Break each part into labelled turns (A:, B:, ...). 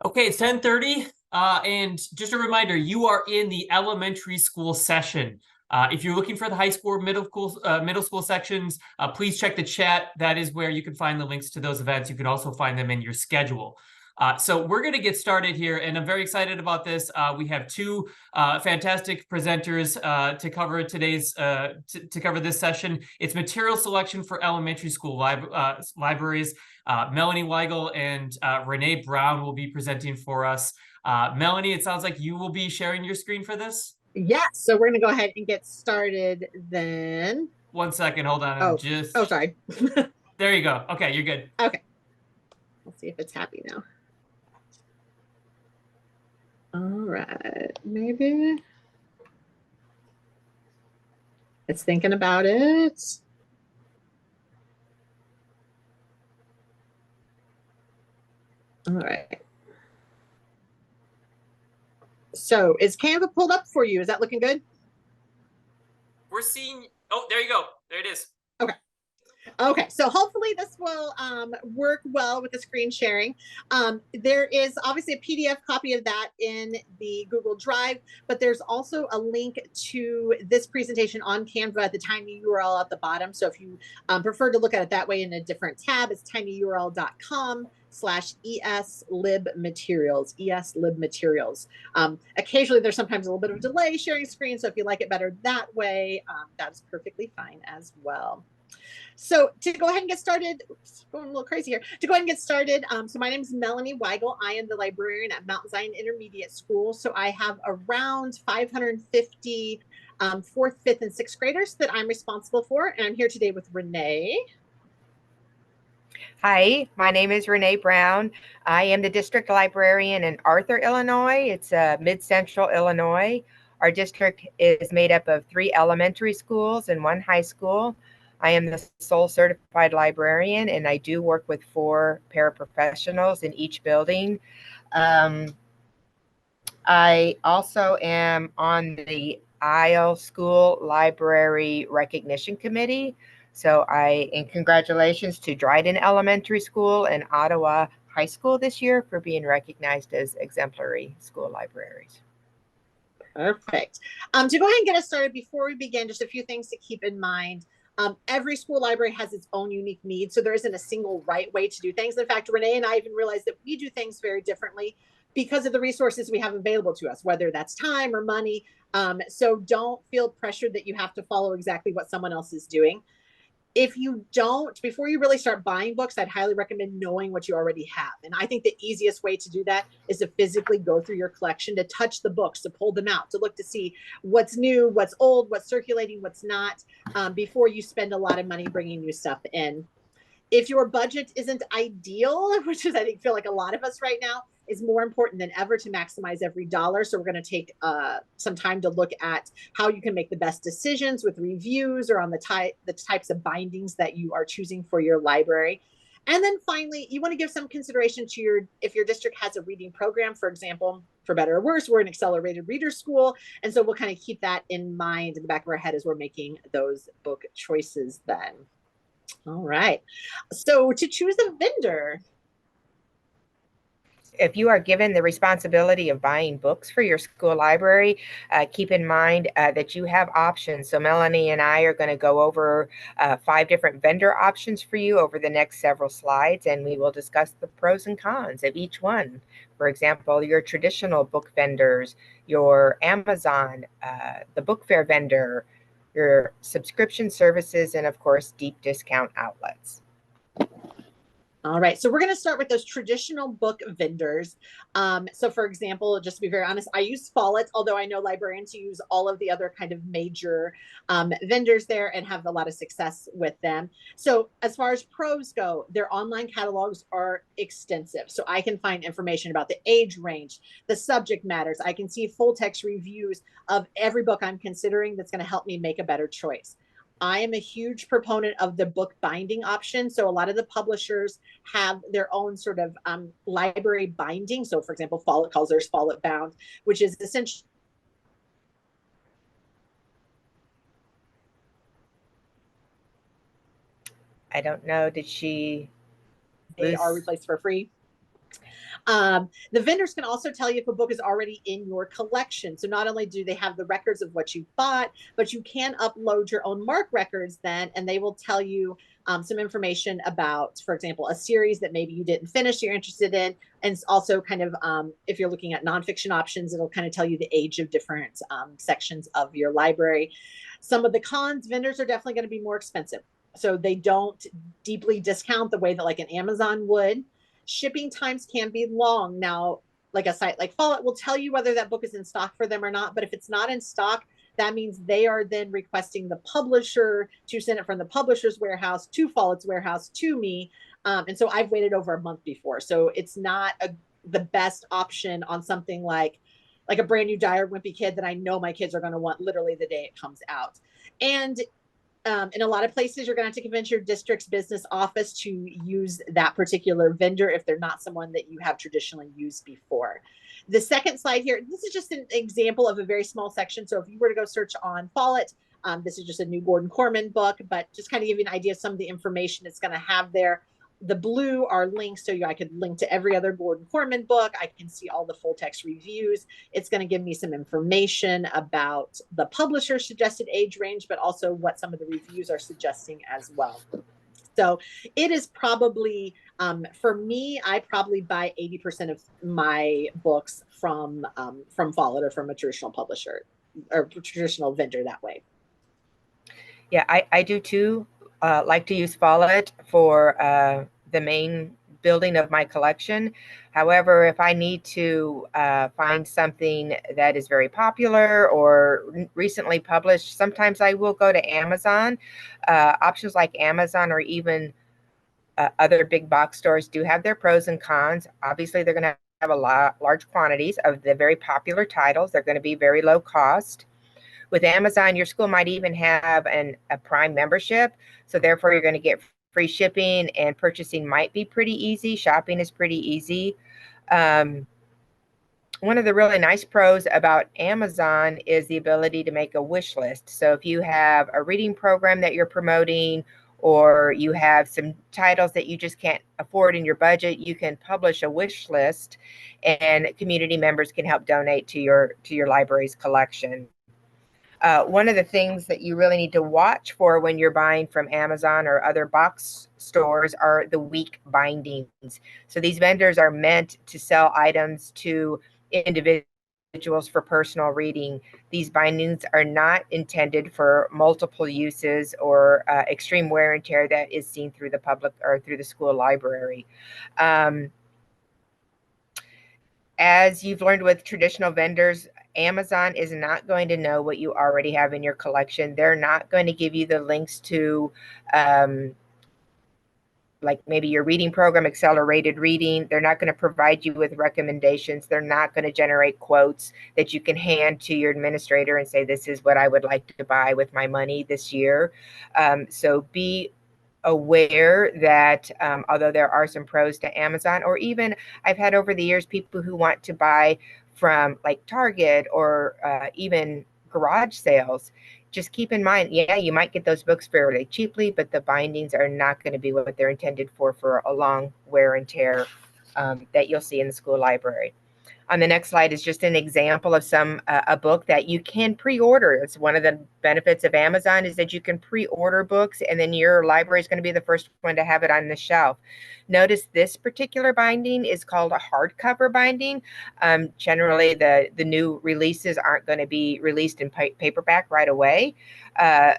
A: Okay, it's 10:30, and just a reminder, you are in the elementary school session. If you're looking for the high school or middle school sections, please check the chat. That is where you can find the links to those events. You can also find them in your schedule. So we're going to get started here, and I'm very excited about this. We have two fantastic presenters to cover to cover this session. It's material selection for elementary school libraries. Melanie Weigel and Renee Brown will be presenting for us. Melanie, it sounds like you will be sharing your screen for this.
B: Yes, so we're going to go ahead and get started then.
A: 1 second, hold on.
B: Oh, sorry.
A: There you go. Okay, you're good.
B: Okay. Let's see if it's happy now. All right, maybe. It's thinking about it. All right. So is Canva pulled up for you? Is that looking good?
A: We're seeing, oh, there you go. There it is.
B: Okay. Okay, so hopefully this will work well with the screen sharing. There is obviously a PDF copy of that in the Google Drive, but there's also a link to this presentation on Canva at the tiny URL at the bottom. So if you prefer to look at it that way in a different tab, it's tinyurl.com/eslibmaterials. Occasionally there's sometimes a little bit of a delay sharing screen, so if you like it better that way, that's perfectly fine as well. So to go ahead and get started, oops, going a little crazy here. To go ahead and get started, so my name is Melanie Weigel. I am the librarian at Mount Zion Intermediate School. So I have around 550 fourth, fifth, and sixth graders that I'm responsible for. And I'm here today with Renee.
C: Hi, my name is Renee Brown. I am the district librarian in Arthur, Illinois. It's mid-central Illinois. Our district is made up of 3 elementary schools and 1 high school. I am the sole certified librarian, and I do work with 4 paraprofessionals in each building. I also am on the Isle School Library Recognition Committee. And congratulations to Dryden Elementary School and Ottawa High School this year for being recognized as exemplary school libraries.
B: Perfect. To go ahead and get us started, before we begin, just a few things to keep in mind. Every school library has its own unique needs, so there isn't a single right way to do things. In fact, Renee and I even realized that we do things very differently because of the resources we have available to us, whether that's time or money. So don't feel pressured that you have to follow exactly what someone else is doing. If you don't, before you really start buying books, I'd highly recommend knowing what you already have. And I think the easiest way to do that is to physically go through your collection, to touch the books, to pull them out, to look to see what's new, what's old, what's circulating, what's not, before you spend a lot of money bringing new stuff in. If your budget isn't ideal, which is, I think, feel like a lot of us right now, is more important than ever to maximize every dollar. So we're going to take some time to look at how you can make the best decisions with reviews or on the types of bindings that you are choosing for your library. And then finally, you want to give some consideration to if your district has a reading program, for example, for better or worse, we're an accelerated reader school. And so we'll kind of keep that in mind in the back of our head as we're making those book choices then. All right. So to choose a vendor.
C: If you are given the responsibility of buying books for your school library, keep in mind that you have options. So Melanie and I are going to go over 5 different vendor options for you over the next several slides, and we will discuss the pros and cons of each one. For example, your traditional book vendors, your Amazon, the book fair vendor, your subscription services, and of course, deep discount outlets.
B: All right, so we're going to start with those traditional book vendors. So for example, just to be very honest, I use Follett, although I know librarians use all of the other kind of major vendors there and have a lot of success with them. So as far as pros go, their online catalogs are extensive. So I can find information about the age range, the subject matters. I can see full text reviews of every book I'm considering that's going to help me make a better choice. I am a huge proponent of the book binding option. So a lot of the publishers have their own sort of library binding. So for example, Follett calls theirs Follett Bound, which is essentially
C: I don't know, did she
B: they are replaced for free. The vendors can also tell you if a book is already in your collection. So not only do they have the records of what you bought, but you can upload your own MARC records then, and they will tell you some information about, for example, a series that maybe you didn't finish, you're interested in. And also kind of, if you're looking at nonfiction options, it'll kind of tell you the age of different sections of your library. Some of the cons, vendors are definitely going to be more expensive. So they don't deeply discount the way that like an Amazon would. Shipping times can be long. Now, like a site like Follett will tell you whether that book is in stock for them or not. But if it's not in stock, that means they are then requesting the publisher to send it from the publisher's warehouse to Follett's warehouse to me. And so I've waited over a month before. So it's not the best option on something like a brand new Dire Wimpy Kid that I know my kids are going to want literally the day it comes out. And in a lot of places, you're going to have to convince your district's business office to use that particular vendor if they're not someone that you have traditionally used before. The second slide here, this is just an example of a very small section. So if you were to go search on Follett, this is just a new Gordon Corman book, but just kind of give you an idea of some of the information it's going to have there. The blue are links, so I could link to every other Gordon Corman book. I can see all the full text reviews. It's going to give me some information about the publisher's suggested age range, but also what some of the reviews are suggesting as well. So it is probably, for me, I probably buy 80% of my books from Follett or from a traditional publisher or traditional vendor that way.
C: Yeah, I do too. Like to use Follett for the main building of my collection. However, if I need to find something that is very popular or recently published, sometimes I will go to Amazon. Options like Amazon or even other big box stores do have their pros and cons. Obviously, they're going to have large quantities of the very popular titles. They're going to be very low cost. With Amazon, your school might even have a Prime membership. So therefore, you're going to get free shipping, and purchasing might be pretty easy. Shopping is pretty easy. One of the really nice pros about Amazon is the ability to make a wish list. So if you have a reading program that you're promoting, or you have some titles that you just can't afford in your budget, you can publish a wish list, and community members can help donate to your library's collection. One of the things that you really need to watch for when you're buying from Amazon or other box stores are the weak bindings. So these vendors are meant to sell items to individuals for personal reading. These bindings are not intended for multiple uses or extreme wear and tear that is seen through the public or through the school library. As you've learned with traditional vendors, Amazon is not going to know what you already have in your collection. They're not going to give you the links to like maybe your reading program, accelerated reading. They're not going to provide you with recommendations. They're not going to generate quotes that you can hand to your administrator and say, this is what I would like to buy with my money this year. So be aware that although there are some pros to Amazon, or even I've had over the years people who want to buy from like Target or even garage sales, just keep in mind, yeah, you might get those books fairly cheaply, but the bindings are not going to be what they're intended for a long wear and tear that you'll see in the school library. On the next slide is just an example of a book that you can pre-order. It's one of the benefits of Amazon is that you can pre-order books, and then your library is going to be the first one to have it on the shelf. Notice this particular binding is called a hardcover binding. Generally, the new releases aren't going to be released in paperback right away.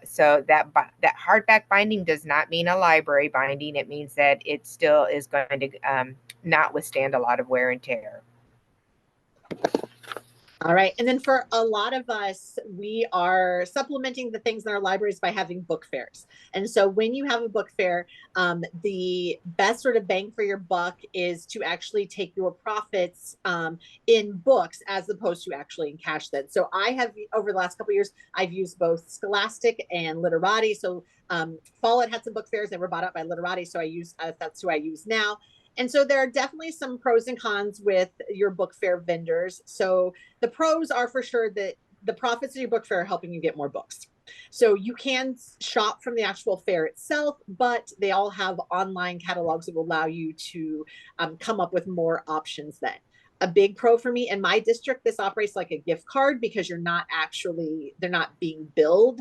C: So that hardback binding does not mean a library binding. It means that it still is going to not withstand a lot of wear and tear.
B: All right. And then for a lot of us, we are supplementing the things in our libraries by having book fairs. And so when you have a book fair, the best sort of bang for your buck is to actually take your profits in books as opposed to actually in cash then. So I have, over the last couple of years, I've used both Scholastic and Literati. So Follett had some book fairs that were bought up by Literati. So that's who I use now. And so there are definitely some pros and cons with your book fair vendors. So the pros are for sure that the profits of your book fair are helping you get more books. So you can shop from the actual fair itself, but they all have online catalogs that will allow you to come up with more options then. A big pro for me in my district, this operates like a gift card because they're not being billed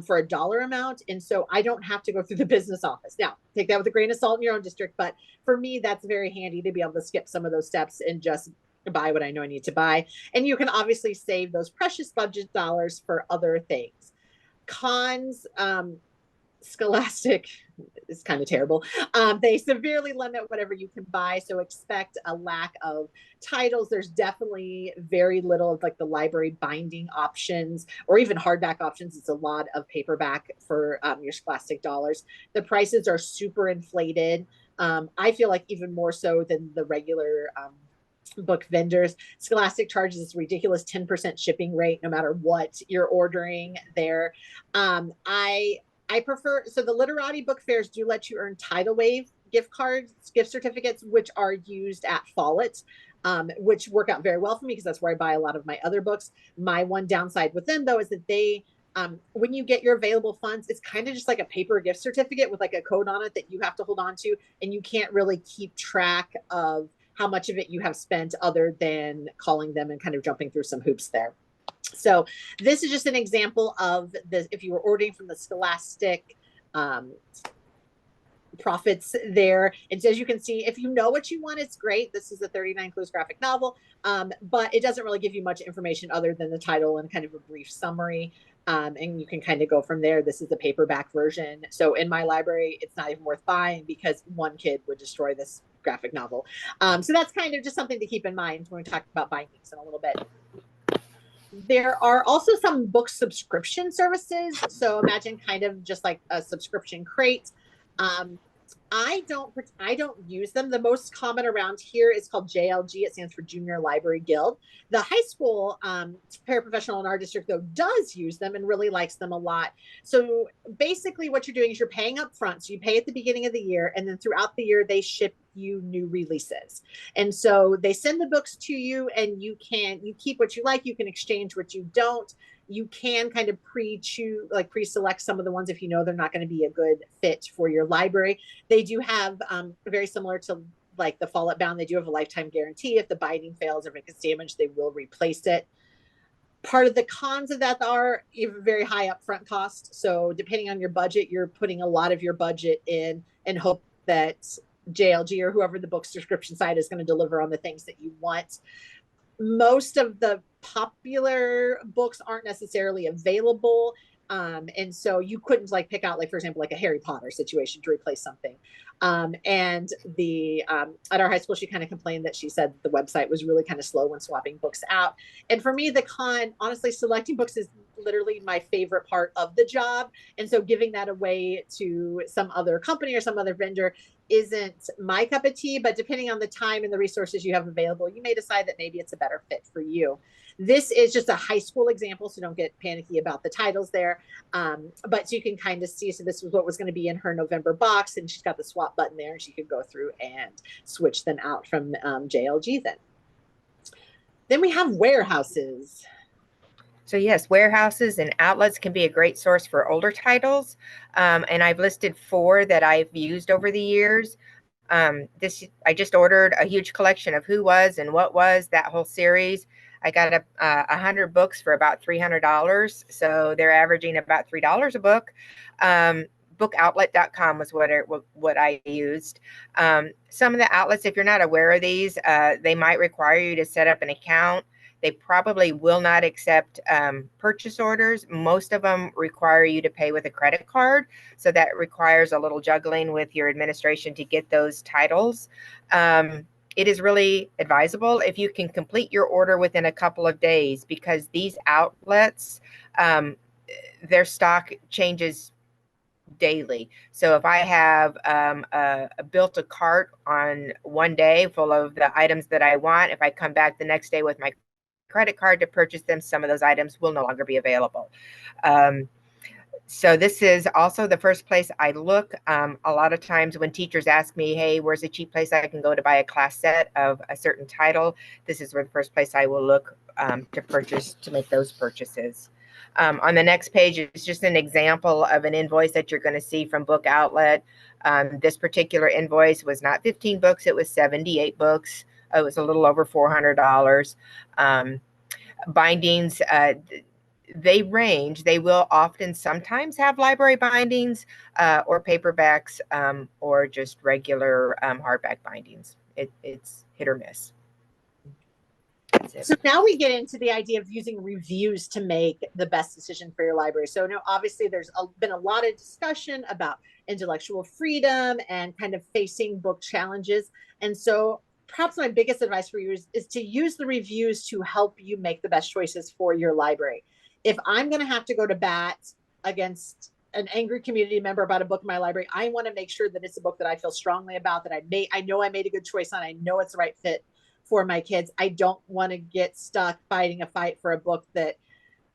B: for a dollar amount. And so I don't have to go through the business office. Now, take that with a grain of salt in your own district. But for me, that's very handy to be able to skip some of those steps and just buy what I know I need to buy. And you can obviously save those precious budget dollars for other things. Cons, Scholastic is kind of terrible. They severely limit whatever you can buy, so expect a lack of titles. There's definitely very little of like the library binding options or even hardback options. It's a lot of paperback for your Scholastic dollars. The prices are super inflated. I feel like even more so than the regular book vendors. Scholastic charges this ridiculous 10% shipping rate no matter what you're ordering there. I prefer, so the literati book fairs do let you earn tidal wave gift cards, gift certificates, which are used at Follett, which work out very well for me because that's where I buy a lot of my other books. My one downside with them though is that they, when you get your available funds, it's kind of just like a paper gift certificate with like a code on it that you have to hold on to, and you can't really keep track of how much of it you have spent other than calling them and kind of jumping through some hoops there. So this is just an example of this. If you were ordering from the Scholastic profits there. And so as you can see, if you know what you want, it's great. This is a 39 clues graphic novel, but it doesn't really give you much information other than the title and kind of a brief summary. And you can kind of go from there. This is the paperback version. So in my library, it's not even worth buying because one kid would destroy this graphic novel. So that's kind of just something to keep in mind when we talk about bindings in a little bit. There are also some book subscription services. So imagine kind of just like a subscription crate. I don't use them. The most common around here is called JLG. It stands for Junior Library Guild. The high school paraprofessional in our district, though, does use them and really likes them a lot. So basically what you're doing is you're paying up front. So you pay at the beginning of the year, and then throughout the year, they ship you new releases. And so they send the books to you, and you keep what you like. You can exchange what you don't. You can kind of pre-select some of the ones if you know they're not going to be a good fit for your library. They do have very similar to like the Follett Bound. They do have a lifetime guarantee. If the binding fails or gets damaged, they will replace it. Part of the cons of that are you have a very high upfront cost. So depending on your budget, you're putting a lot of your budget in and hope that JLG or whoever the book subscription site is going to deliver on the things that you want. Most of the popular books aren't necessarily available. And so you couldn't like pick out, like, for example, like a Harry Potter situation to replace something. And at our high school, she kind of complained that she said the website was really kind of slow when swapping books out. And for me, the con, honestly, selecting books is literally my favorite part of the job. And so giving that away to some other company or some other vendor isn't my cup of tea, but depending on the time and the resources you have available, you may decide that maybe it's a better fit for you. This is just a high school example, so don't get panicky about the titles there. But you can kind of see, so this was what was going to be in her November box, and she's got the swap button there, and she could go through and switch them out from JLG then. Then we have warehouses.
C: So yes, warehouses and outlets can be a great source for older titles. And I've listed 4 that I've used over the years. I just ordered a huge collection of Who Was and What Was, that whole series. I got 100 books for about $300. So they're averaging about $3 a book. Bookoutlet.com was what I used. Some of the outlets, if you're not aware of these, they might require you to set up an account. They probably will not accept purchase orders. Most of them require you to pay with a credit card. So that requires a little juggling with your administration to get those titles. It is really advisable if you can complete your order within a couple of days, because these outlets, their stock changes daily. So if I have built a cart on one day full of the items that I want, if I come back the next day with my credit card to purchase them, some of those items will no longer be available. So this is also the first place I look. A lot of times when teachers ask me, hey, where's a cheap place I can go to buy a class set of a certain title, this is where the first place I will look to make those purchases. On the next page is just an example of an invoice that you're going to see from Book Outlet. This particular invoice was not 15 books, it was 78 books. It was a little over $400. Bindings, they range. They will often sometimes have library bindings or paperbacks or just regular hardback bindings. It's hit or miss.
B: So now we get into the idea of using reviews to make the best decision for your library. So now obviously there's been a lot of discussion about intellectual freedom and kind of facing book challenges. And so perhaps my biggest advice for you is to use the reviews to help you make the best choices for your library. If I'm going to have to go to bat against an angry community member about a book in my library, I want to make sure that it's a book that I feel strongly about, that I know I made a good choice on, I know it's the right fit for my kids. I don't want to get stuck fighting a fight for a book that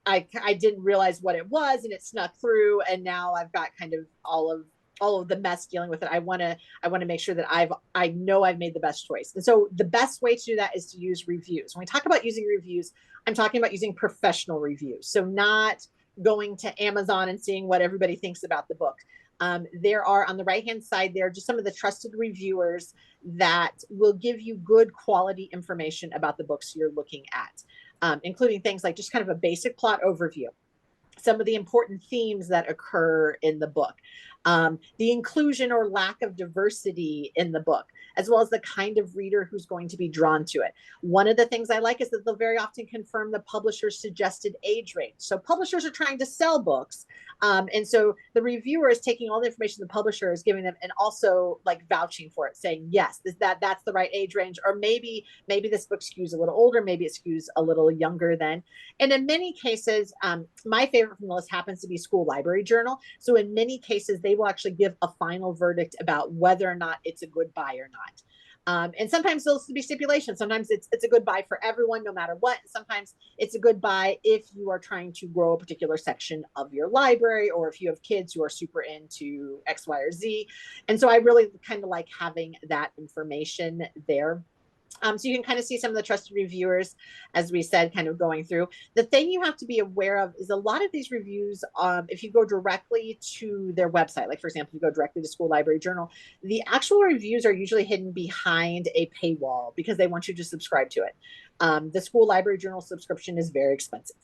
B: I didn't realize what it was and it snuck through, and now I've got kind of all of the mess dealing with it. I want to make sure that I know I've made the best choice. And so the best way to do that is to use reviews. When we talk about using reviews, I'm talking about using professional reviews. So not going to Amazon and seeing what everybody thinks about the book. There are on the right-hand side there just some of the trusted reviewers that will give you good quality information about the books you're looking at, including things like just kind of a basic plot overview, some of the important themes that occur in the book, the inclusion or lack of diversity in the book, as well as the kind of reader who's going to be drawn to it. One of the things I like is that they'll very often confirm the publisher's suggested age range. So publishers are trying to sell books. And so the reviewer is taking all the information the publisher is giving them and also like vouching for it, saying, yes, that's the right age range, or maybe this book skews a little older, maybe it skews a little younger than. And in many cases, my favorite from the list happens to be School Library Journal. So in many cases, they will actually give a final verdict about whether or not it's a good buy or not. And sometimes there'll be stipulations. Sometimes it's a good buy for everyone, no matter what. Sometimes it's a good buy if you are trying to grow a particular section of your library, or if you have kids who are super into X, Y, or Z. And so I really kind of like having that information there. So you can kind of see some of the trusted reviewers, as we said, kind of going through. The thing you have to be aware of is a lot of these reviews, if you go directly to their website, like for example, you go directly to School Library Journal, the actual reviews are usually hidden behind a paywall because they want you to subscribe to it. The School Library Journal subscription is very expensive.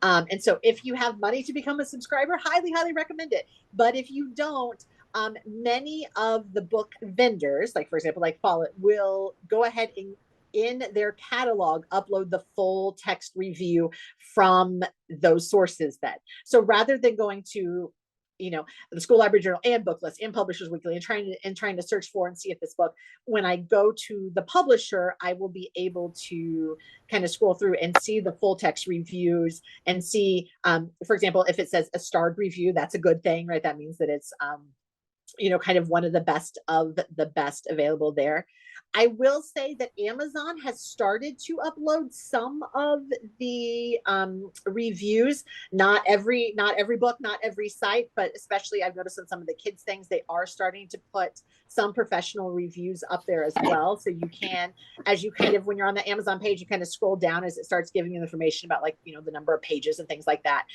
B: And so if you have money to become a subscriber, highly, highly recommend it. But if you don't, many of the book vendors, like for example, like Follett, will go ahead and in their catalog upload the full text review from those sources then. So rather than going to the School Library Journal and Booklist and Publishers Weekly and trying to search for and see if this book, when I go to the publisher, I will be able to kind of scroll through and see the full text reviews and see, for example, if it says a starred review, that's a good thing, right? That means that it's kind of one of the best available there. I will say that Amazon has started to upload some of the reviews. Not every book, not every site, but especially I've noticed on some of the kids things, they are starting to put some professional reviews up there as well. So you can, as you kind of, when you're on the Amazon page, you kind of scroll down as it starts giving you information about like, the number of pages and things like that.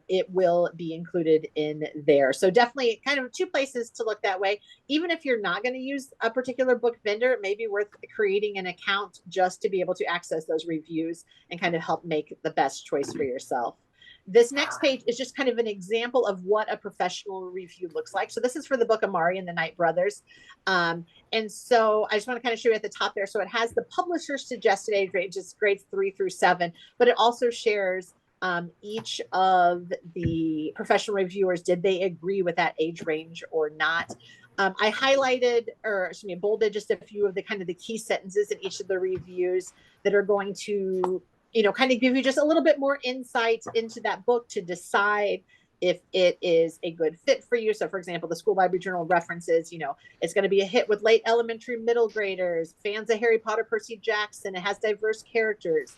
B: It will be included in there. So definitely kind of two places to look that way. Even if you're not going to use a particular book vendor, it may be worth creating an account just to be able to access those reviews and kind of help make the best choice for yourself. This next page is just kind of an example of what a professional review looks like. So this is for the book Amari and the Night Brothers. And so I just want to kind of show you at the top there. So it has the publisher's suggested age range, it's grades 3 through 7, but it also shares each of the professional reviewers, did they agree with that age range or not? I highlighted, bolded just a few of the kind of the key sentences in each of the reviews that are going to, kind of give you just a little bit more insight into that book to decide if it is a good fit for you. So for example, the School Library Journal references, it's going to be a hit with late elementary, middle graders, fans of Harry Potter, Percy Jackson. It has diverse characters.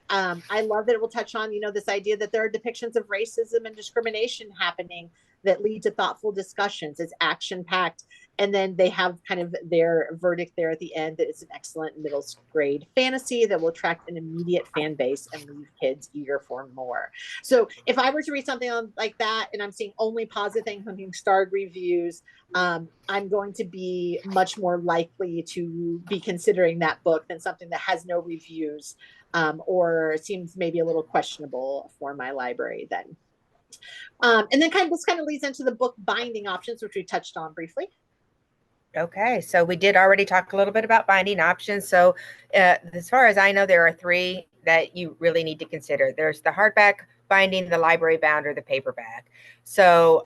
B: I love that it will touch on, this idea that there are depictions of racism and discrimination happening that lead to thoughtful discussions. It's action-packed. And then they have kind of their verdict there at the end that it's an excellent middle grade fantasy that will attract an immediate fan base and leave kids eager for more. So if I were to read something like that and I'm seeing only positive things, I'm getting starred reviews, I'm going to be much more likely to be considering that book than something that has no reviews, or seems maybe a little questionable for my library then. And then this kind of leads into the book binding options, which we touched on briefly.
C: Okay, so we did already talk a little bit about binding options. So as far as I know, there are 3 that you really need to consider. There's the hardback binding, the library bound, or the paperback. So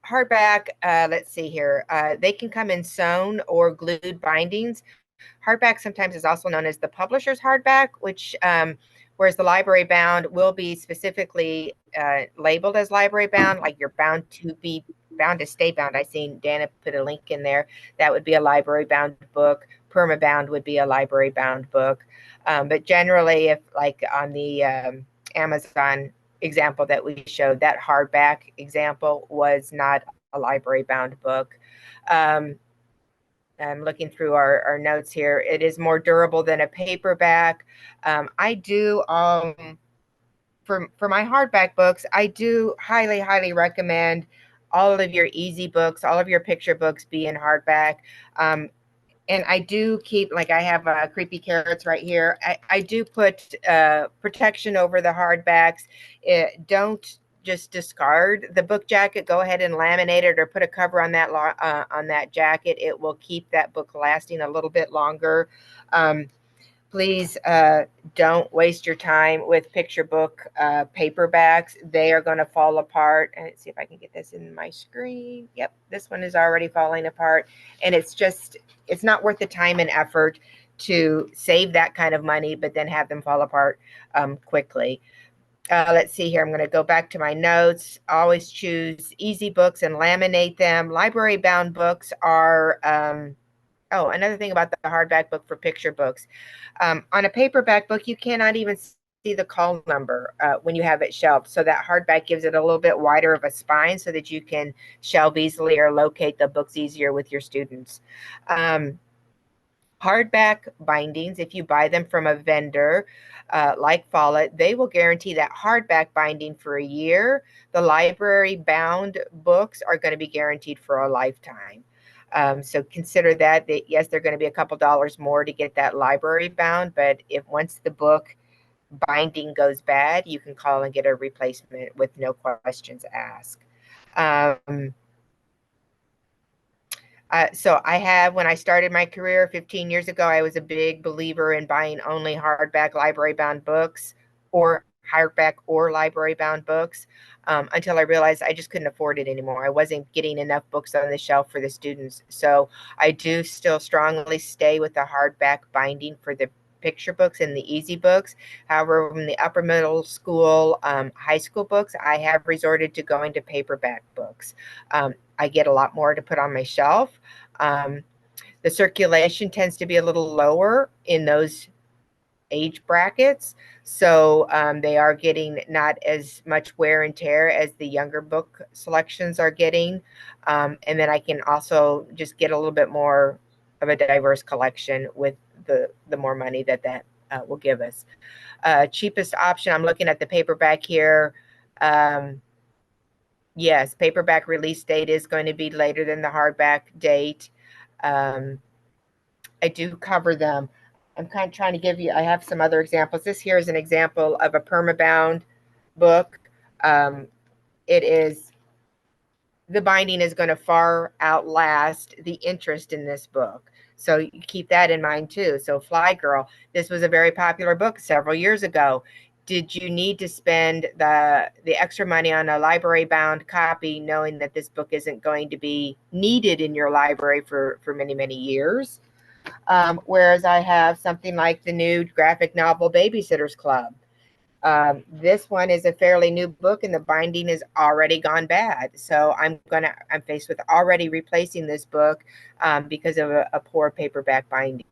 C: hardback, let's see here. They can come in sewn or glued bindings. Hardback sometimes is also known as the publisher's hardback, which whereas the library bound will be specifically labeled as library bound, like you're bound to stay bound. I seen Dana put a link in there. That would be a library bound book. Permabound would be a library bound book. But generally, if like on the Amazon example that we showed, that hardback example was not a library bound book. I'm looking through our notes here. It is more durable than a paperback. I do, for my hardback books, I do highly, highly recommend all of your easy books, all of your picture books be in hardback. And I do keep, like I have Creepy Carrots right here. I do put protection over the hardbacks. Don't just discard the book jacket. Go ahead and laminate it or put a cover on that jacket. It will keep that book lasting a little bit longer. Please don't waste your time with picture book paperbacks. They are going to fall apart. And let's see if I can get this in my screen. Yep, this one is already falling apart. And it's not worth the time and effort to save that kind of money, but then have them fall apart quickly. Let's see here. I'm going to go back to my notes. Always choose easy books and laminate them. Library bound books are... Oh, another thing about the hardback book for picture books. On a paperback book, you cannot even see the call number when you have it shelved. So that hardback gives it a little bit wider of a spine so that you can shelve easily or locate the books easier with your students. Hardback bindings, if you buy them from a vendor like Follett, they will guarantee that hardback binding for a year. The library bound books are going to be guaranteed for a lifetime. So consider that yes, they're going to be a couple dollars more to get that library bound, but if once the book binding goes bad, you can call and get a replacement with no questions asked. So when I started my career 15 years ago, I was a big believer in buying only hardback library bound books or hardback or library bound books until I realized I just couldn't afford it anymore. I wasn't getting enough books on the shelf for the students. So I do still strongly stay with the hardback binding for the picture books and the easy books. However, from the upper middle school, high school books, I have resorted to going to paperback books. I get a lot more to put on my shelf. The circulation tends to be a little lower in those age brackets. So they are getting not as much wear and tear as the younger book selections are getting. And then I can also just get a little bit more of a diverse collection with the more money that will give us. Cheapest option, I'm looking at the paperback here. Yes, paperback release date is going to be later than the hardback date. I do cover them. I'm kind of trying to give you, I have some other examples. This here is an example of a permabound book. The binding is going to far outlast the interest in this book. So you keep that in mind too. So Fly Girl, this was a very popular book several years ago. Did you need to spend the extra money on a library bound copy knowing that this book isn't going to be needed in your library for many, many years? Whereas I have something like the new graphic novel Babysitter's Club. This one is a fairly new book and the binding has already gone bad. So I'm faced with already replacing this book because of a poor paperback binding.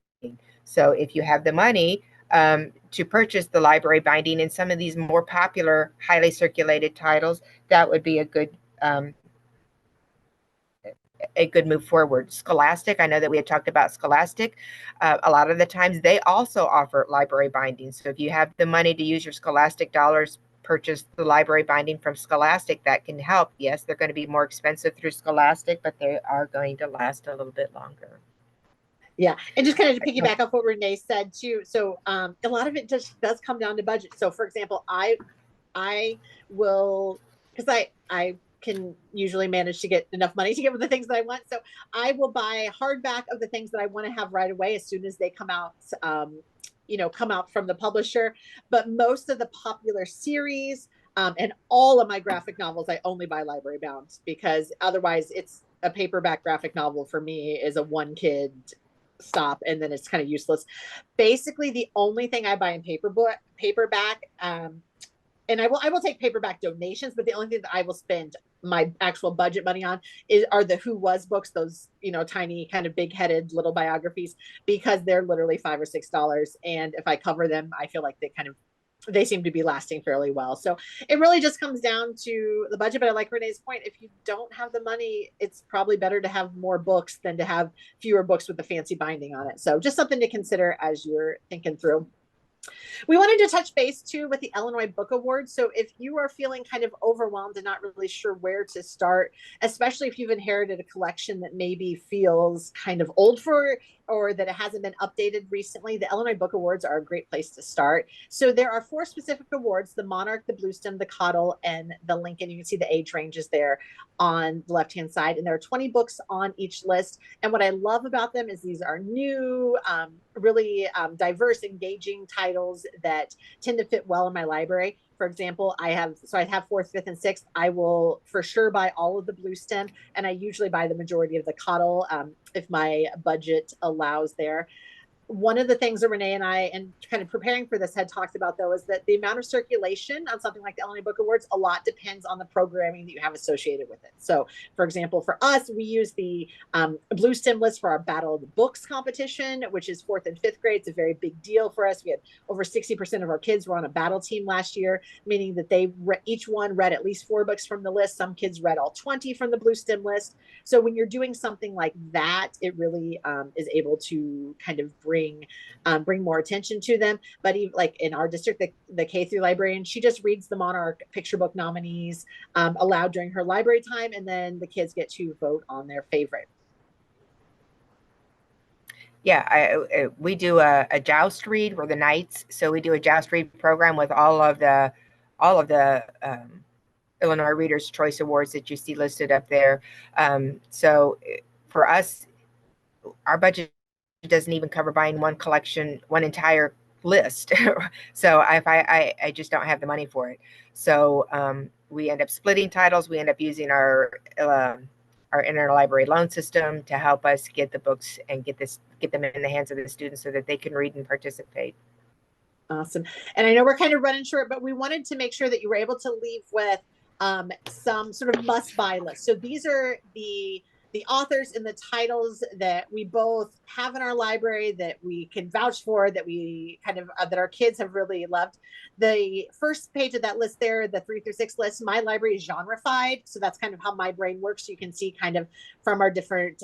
C: So if you have the money to purchase the library binding in some of these more popular, highly circulated titles, that would be a good a good move forward. Scholastic, I know that we had talked about Scholastic. A lot of the times they also offer library bindings. So if you have the money to use your Scholastic dollars, purchase the library binding from Scholastic, that can help. Yes, they're going to be more expensive through Scholastic, but they are going to last a little bit longer.
B: Yeah, and just kind of to piggyback off what Renee said too. So a lot of it just does come down to budget. So for example, I will, because I can usually manage to get enough money to get the things that I want. So I will buy hardback of the things that I want to have right away as soon as they come out. Come out from the publisher. But most of the popular series and all of my graphic novels, I only buy library bound, because otherwise it's a paperback graphic novel for me is a one kid stop, and then it's kind of useless. Basically, the only thing I buy in paperback, and I will take paperback donations, but the only thing that I will spend my actual budget money on are the Who Was books, those tiny kind of big headed little biographies, because they're literally $5 or $6, and if I cover them, I feel like they seem to be lasting fairly well. So it really just comes down to the budget. But I like Renee's point. If you don't have the money, it's probably better to have more books than to have fewer books with the fancy binding on it. So just something to consider as you're thinking through. We wanted to touch base too with the Illinois Book Awards. So if you are feeling kind of overwhelmed and not really sure where to start, especially if you've inherited a collection that maybe feels kind of old or that it hasn't been updated recently, the Illinois Book Awards are a great place to start. So there are 4 specific awards: the Monarch, the Bluestem, the Cottle, and the Lincoln. You can see the age ranges there on the left-hand side. And there are 20 books on each list. And what I love about them is these are new, really diverse, engaging titles that tend to fit well in my library. For example, I have 4th, 5th, and 6th. I will for sure buy all of the Bluestem, and I usually buy the majority of the Cottle if my budget allows there. One of the things that Renee and I, and kind of preparing for this, had talked about, though, is that the amount of circulation on something like the Illinois Book Awards, a lot depends on the programming that you have associated with it. So, for example, for us, we use the Bluestem list for our Battle of the Books competition, which is 4th and 5th grade. It's a very big deal for us. We had over 60% of our kids were on a battle team last year, meaning that they each one read at least 4 books from the list. Some kids read all 20 from the Bluestem list. So when you're doing something like that, it really is able to kind of bring more attention to them. But even like in our district, the K through librarian, she just reads the Monarch picture book nominees aloud during her library time, and then the kids get to vote on their favorite.
C: Yeah, we do a joust read. We're the Knights, so we do a joust read program with all of the Illinois Readers' Choice Awards that you see listed up there. So for us, our budget doesn't even cover buying one entire list. So if I just don't have the money for it. So we end up splitting titles. We end up using our interlibrary loan system to help us get the books and get them in the hands of the students so that they can read and participate.
B: Awesome. And I know we're kind of running short, but we wanted to make sure that you were able to leave with some sort of must-buy list. So these are the authors and the titles that we both have in our library that we can vouch for, that we kind of that our kids have really loved. The first page of that list there, the 3 through 6 list, my library is genreified. So that's kind of how my brain works. You can see kind of from our different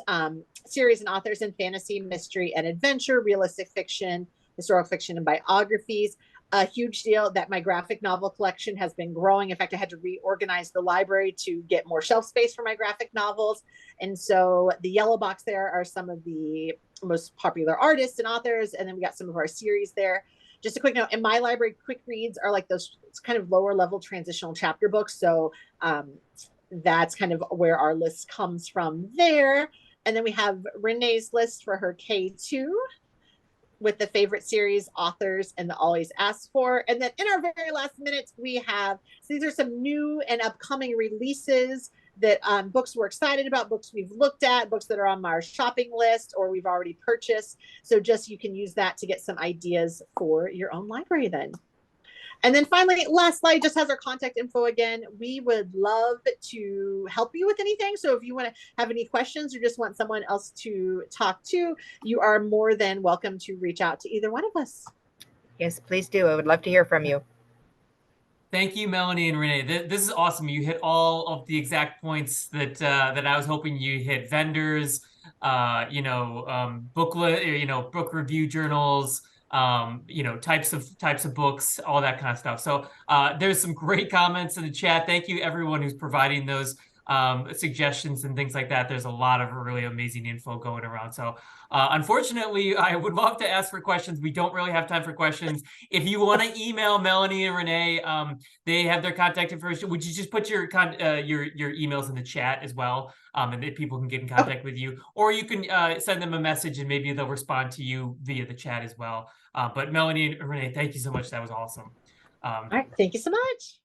B: series and authors in fantasy, mystery, and adventure, realistic fiction, historical fiction, and biographies. A huge deal that my graphic novel collection has been growing. In fact, I had to reorganize the library to get more shelf space for my graphic novels. And so the yellow box there are some of the most popular artists and authors. And then we got some of our series there. Just a quick note, in my library, quick reads are like those kind of lower level transitional chapter books. So that's kind of where our list comes from there. And then we have Renee's list for her K2. With the favorite series, authors, and the always asked for. And then in our very last minutes, we have, so these are some new and upcoming releases that books we're excited about, books we've looked at, books that are on our shopping list or we've already purchased. So just you can use that to get some ideas for your own library then. And then finally, last slide just has our contact info again. We would love to help you with anything. So if you want to have any questions or just want someone else to talk to, you are more than welcome to reach out to either one of us.
C: Yes, please do. I would love to hear from you.
A: Thank you, Melanie and Renee. This is awesome. You hit all of the exact points that I was hoping you hit. Vendors, booklet, book review journals, types of books, all that kind of stuff. So there's some great comments in the chat. Thank you, everyone who's providing those suggestions and things like that. There's a lot of really amazing info going around. So unfortunately, I would love to ask for questions. We don't really have time for questions. If you want to email Melanie and Renee, they have their contact information. Would you just put your emails in the chat as well, and that people can get in contact with you, or you can send them a message and maybe they'll respond to you via the chat as well. But Melanie and Renee, thank you so much. That was awesome.
B: All right, thank you so much.